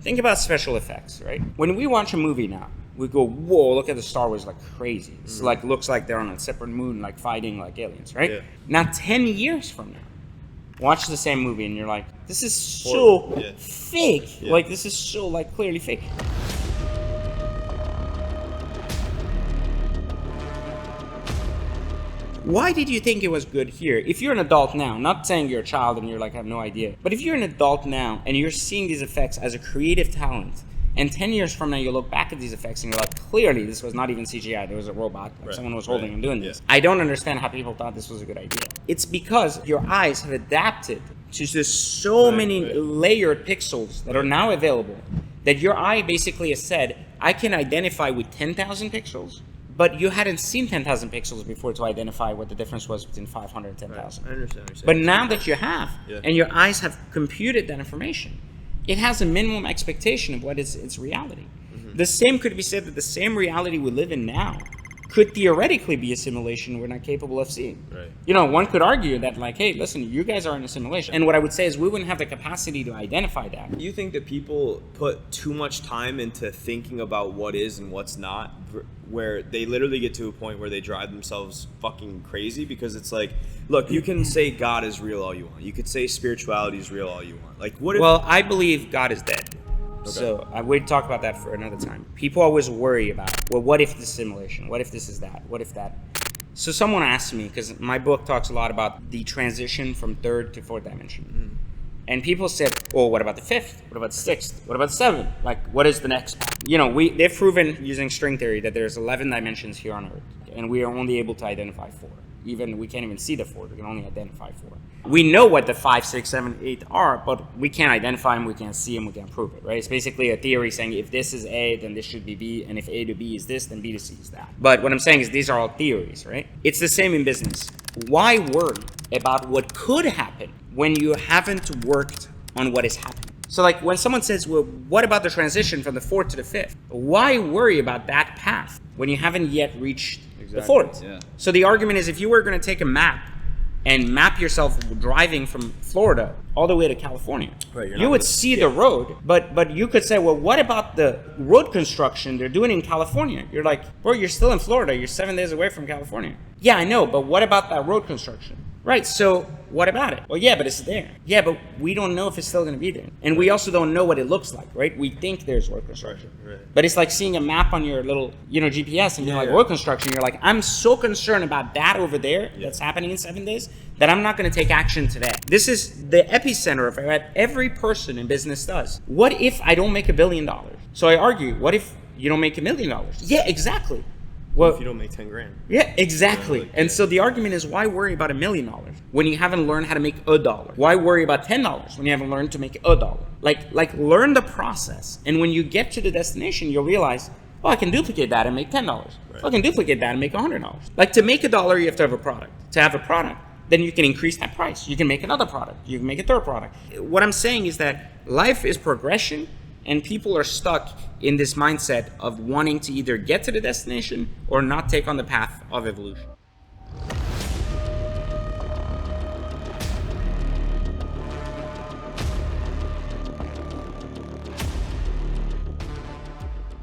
Think about special effects, right? When we watch a movie now, we go, whoa, look at the Star Wars, like crazy. It's like, looks like they're on a separate moon, like fighting like aliens, right? Yeah. Now, 10 years from now, watch the same movie and you're like, this is so fake. Yeah. Like, this is so, like, clearly fake. Why did you think it was good here? If you're an adult now, not saying you're a child and you're like, I have no idea, but if you're an adult now and you're seeing these effects as a creative talent, and 10 years from now you look back at these effects and you're like, clearly this was not even CGI, there was a robot, like someone was holding and doing this. I don't understand how people thought this was a good idea. It's because your eyes have adapted to just so many layered pixels that are now available that your eye basically has said, I can identify with 10,000 pixels, but you hadn't seen 10,000 pixels before to identify what the difference was between 500 and 10,000. I understand. But now that you have, and your eyes have computed that information, it has a minimum expectation of what is its reality. The same could be said that the same reality we live in now could theoretically be a simulation we're not capable of seeing. Right. You know, one could argue that, like, hey, listen, you guys are in a simulation. And what I would say is we wouldn't have the capacity to identify that. Do you think that people put too much time into thinking about what is and what's not, where they literally get to a point where they drive themselves fucking crazy? Because it's like, look, you can say God is real all you want. You could say spirituality is real all you want. Like, what if... Well, I believe God is dead. So we'd talk about that for another time. People always worry about, well, what if this simulation? What if this is that? What if that? So someone asked me, because my book talks a lot about the transition from third to fourth dimension. And people said, well, what about the fifth? What about the sixth? What about the seventh? Like, what is the next path? You know, they've proven using string theory that there's 11 dimensions here on Earth, and we are only able to identify 4. Even we can't even see the 4, we can only identify 4. We know what the 5, 6, 7, 8 are, but we can't identify them, we can't see them, we can't prove it, right? It's basically a theory saying if this is A, then this should be B, and if A to B is this, then B to C is that. But what I'm saying is these are all theories, right? It's the same in business. Why worry about what could happen when you haven't worked on what is happening? So like when someone says, well, what about the transition from the 4th to the 5th? Why worry about that path when you haven't yet reached the 4th? Yeah. So the argument is if you were going to take a map and map yourself driving from Florida all the way to California, you would see the road, but you could say, well, what about the road construction they're doing in California? You're like, bro, you're still in Florida. You're 7 days away from California. Yeah, I know, but what about that road construction? Right, so what about it? Well, yeah, but it's there. Yeah, but we don't know if it's still going to be there. And we also don't know what it looks like, right? We think there's road construction. Right. But it's like seeing a map on your little, GPS and you're like, road construction. You're like, I'm so concerned about that over there that's happening in 7 days that I'm not going to take action today. This is the epicenter of what every person in business does. What if I don't make $1 billion? So I argue, what if you don't make $1 million? Yeah, exactly. Well, if you don't make 10 grand. Yeah, exactly. And so the argument is, why worry about $1 million when you haven't learned how to make $1? Why worry about $10 when you haven't learned to make $1? Like learn the process. And when you get to the destination, you'll realize, oh, I can duplicate that and make $10. Right. I can duplicate that and make $100. Like to make $1, you have to have a product. To have a product, then you can increase that price. You can make another product. You can make a third product. What I'm saying is that life is progression. And people are stuck in this mindset of wanting to either get to the destination or not take on the path of evolution.